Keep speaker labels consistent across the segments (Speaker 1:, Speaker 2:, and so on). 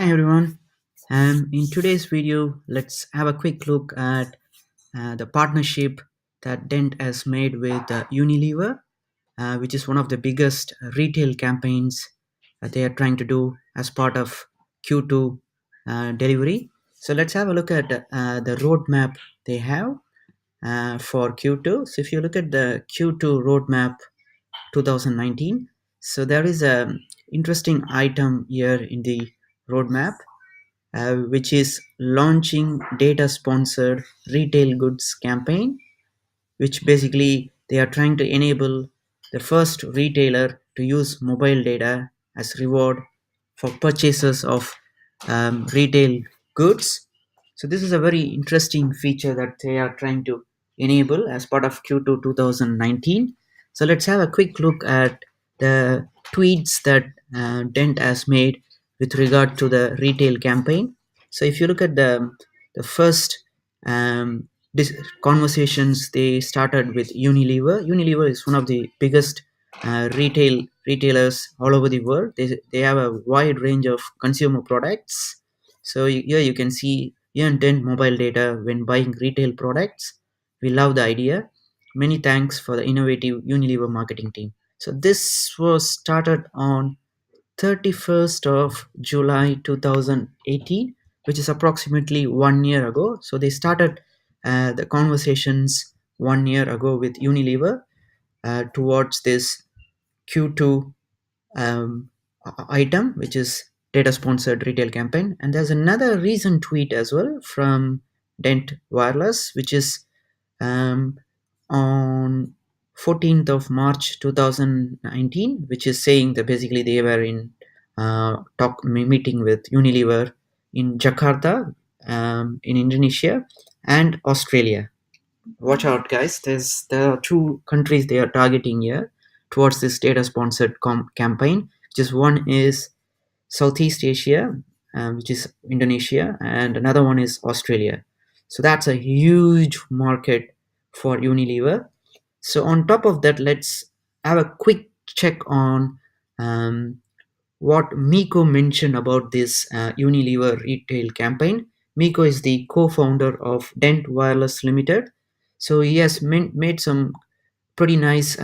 Speaker 1: Hi everyone. In today's video, let's have a quick look at the partnership that Dent has made with Unilever, which is one of the biggest retail campaigns that they are trying to do as part of Q2 delivery. So let's have a look at the roadmap they have for Q2. So if you look at the Q2 roadmap 2019, so there is a interesting item here in the roadmap, which is launching data sponsored retail goods campaign, which basically they are trying to enable the first retailer to use mobile data as reward for purchases of retail goods. So this is a very interesting feature that they are trying to enable as part of Q2 2019. So let's have a quick look at the tweets that Dent has made with regard to the retail campaign. So if you look at the first um, conversations, they started with Unilever. Unilever is one of the biggest retailers all over the world. They have a wide range of consumer products. So here you can see earn Dent mobile data when buying retail products. We love the idea. Many thanks for the innovative Unilever marketing team. So this was started on 31st of July 2018, which is approximately 1 year ago. So they started the conversations 1 year ago with Unilever towards this Q2 um, item, which is data sponsored retail campaign. And there's another recent tweet as well from Dent Wireless, which is um, on 14th of March 2019, which is saying that basically they were in meeting with Unilever in Jakarta, in Indonesia and Australia. Watch out, guys. There are two countries they are targeting here towards this data sponsored campaign. Just one is Southeast Asia, which is Indonesia, and another one is Australia. So that's a huge market for Unilever. So on top of that, let's have a quick check on what Miko mentioned about this Unilever retail campaign. Miko is the co-founder of Dent Wireless Limited. So he has made some pretty nice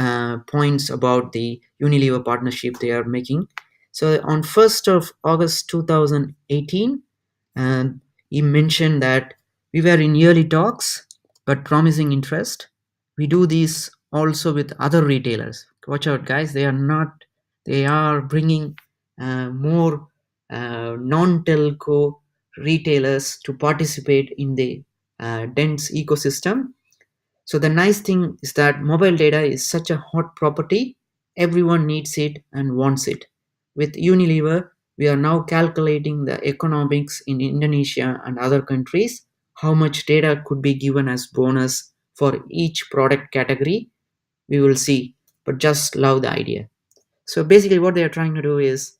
Speaker 1: points about the Unilever partnership they are making. So on 1st of August 2018, he mentioned that we were in early talks but promising interest. We do this also with other retailers. Watch out, guys. They are bringing more non-telco retailers to participate in the Dent's ecosystem. So the nice thing is that mobile data is such a hot property, everyone needs it and wants it. With Unilever, we are now calculating the economics in Indonesia and other countries, how much data could be given as bonus for each product category. We will see, but just love the idea. So basically what they are trying to do is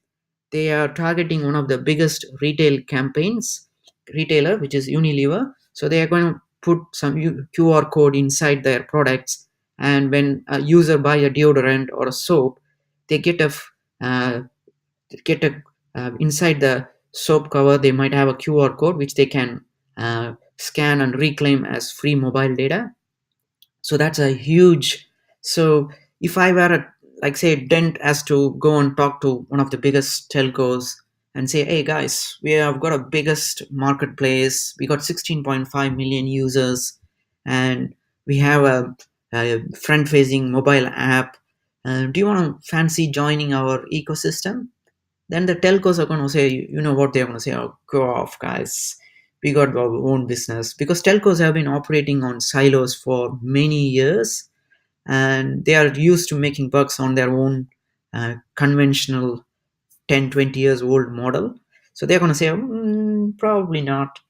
Speaker 1: they are targeting one of the biggest retailer, which is Unilever. So they are going to put some QR code inside their products, and when a user buy a deodorant or a soap, they uh, get a inside the soap cover they might have a QR code which they can scan and reclaim as free mobile data. So that's a huge. So if I were like say Dent has to go and talk to one of the biggest telcos and say, hey guys, we have got a biggest marketplace, we got 16.5 million users, and we have a front facing mobile app, do you want to fancy joining our ecosystem? Then the telcos are going to say, you know what they're going to say, oh, go off, guys. We got our own business. Because telcos have been operating on silos for many years, and they are used to making bucks on their own conventional 10, 20 years old model. So they're going to say, probably not.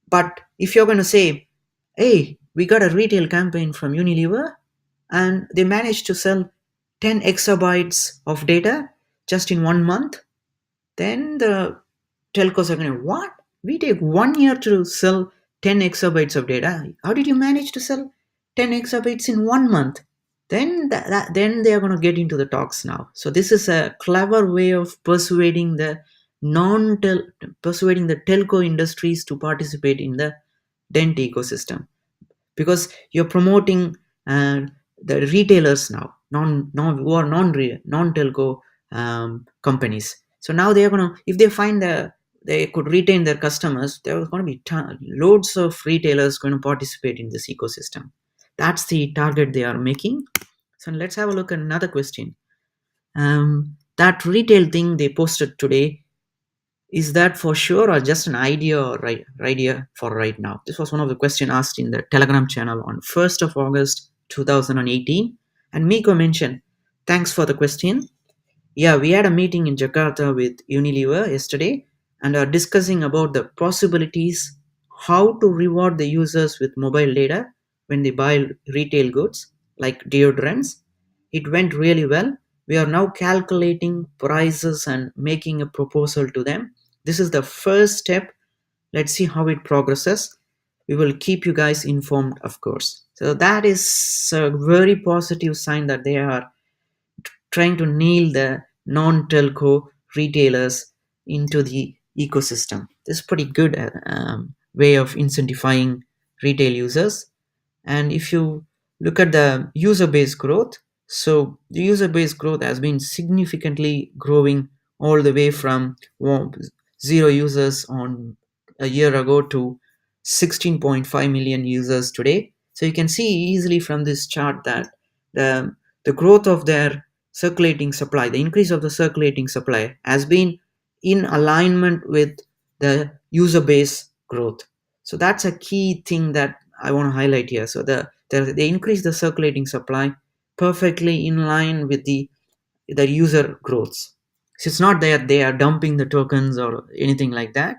Speaker 1: But if you're going to say, hey, we got a retail campaign from Unilever, and they managed to sell 10 exabytes of data just in 1 month, then the telcos are going, what? We take 1 year to sell 10 exabytes of data. How did you manage to sell 10 exabytes in 1 month? Then they are going to get into the talks now. So this is a clever way of persuading the non persuading the telco industries to participate in the Dent ecosystem, because you're promoting uh, the retailers now, who are non telco companies. So now they are gonna, if they find they could retain their customers, there are going to be loads of retailers going to participate in this ecosystem. That's the target they are making. So let's have a look at another question. That retail thing they posted today, is that for sure or just an idea or idea for right now? This was one of the questions asked in the Telegram channel on 1st of August 2018. And Miko mentioned, thanks for the question. Yeah, we had a meeting in Jakarta with Unilever yesterday and are discussing about the possibilities how to reward the users with mobile data when they buy retail goods like deodorants. It went really well. We are now calculating prices and making a proposal to them. This is the first step. Let's see how it progresses. We will keep you guys informed, of course. So that is a very positive sign that they are trying to nail the non-telco retailers into the ecosystem. This is pretty good way of incentivizing retail users. And if you look at the user base growth, so the user base growth has been significantly growing all the way from zero users on a year ago to 16.5 million users today. So you can see easily from this chart that the the growth of their circulating supply, the increase of the circulating supply has been in alignment with the user base growth. So that's a key thing that I want to highlight here. So they increase the circulating supply perfectly in line with the user growths. So it's not that they are dumping the tokens or anything like that.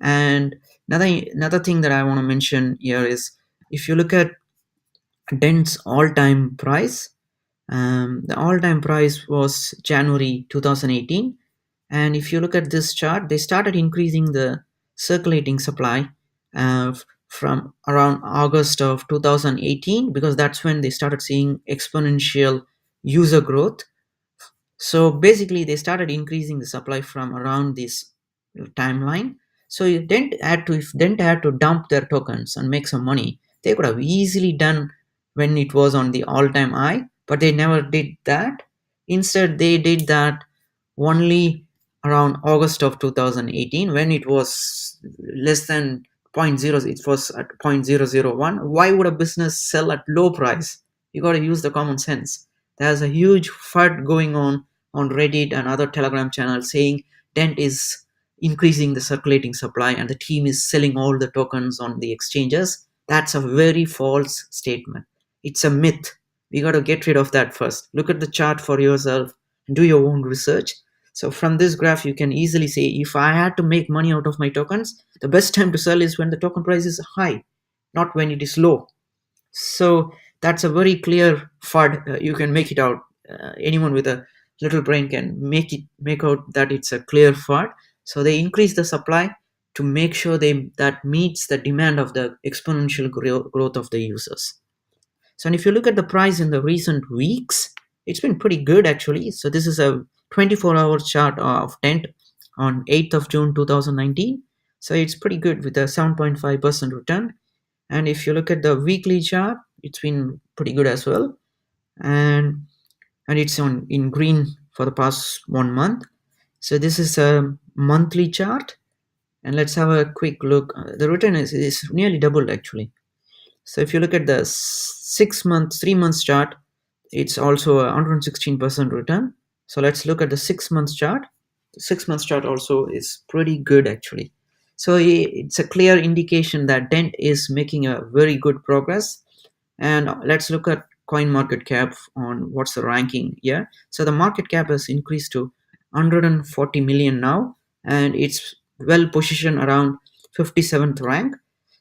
Speaker 1: And another thing that I want to mention here is, if you look at Dent's all-time price, the all-time price was January 2018. And if you look at this chart, they started increasing the circulating supply from around August of 2018, because that's when they started seeing exponential user growth. So basically, they started increasing the supply from around this timeline. So if Dent had to dump their tokens and make some money, they could have easily done when it was on the all-time high, but they never did that. Instead, they did that only around August of 2018, when it was less than zero point 0, it was at 0.001. Why would a business sell at low price? You got to use the common sense. There's a huge FUD going on Reddit and other Telegram channels saying Dent is increasing the circulating supply and the team is selling all the tokens on the exchanges. That's a very false statement. It's a myth. We got to get rid of that first. Look at the chart for yourself and do your own research. So from this graph, you can easily say, if I had to make money out of my tokens, the best time to sell is when the token price is high, not when it is low. So that's a very clear FUD. You can make it out. Anyone with a little brain can make out that it's a clear FUD. So they increase the supply to make sure that meets the demand of the exponential growth of the users. So and if you look at the price in the recent weeks, it's been pretty good actually. So this is a 24-hour chart of Dent on 8th of June 2019. So it's pretty good with a 7.5% return. And if you look at the weekly chart, it's been pretty good as well. And it's on in green for the past 1 month. So this is a monthly chart. And let's have a quick look. The return is nearly doubled actually. So if you look at the 6 months, 3 months chart, it's also a 116% return. So let's look at the 6 months chart. The 6 months chart also is pretty good actually. So it's a clear indication that Dent is making a very good progress. And let's look at coin market cap on what's the ranking here. So the market cap has increased to 140 million now, and it's well positioned around 57th rank.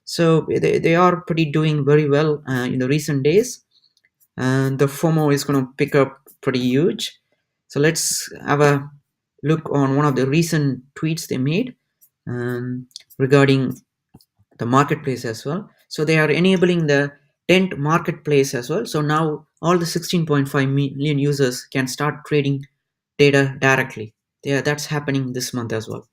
Speaker 1: So they are pretty doing very well in the recent days, and the FOMO is going to pick up pretty huge. So let's have a look on one of the recent tweets they made regarding the marketplace as well. So they are enabling the Dent marketplace as well. So now all the 16.5 million users can start trading data directly. Yeah, that's happening this month as well.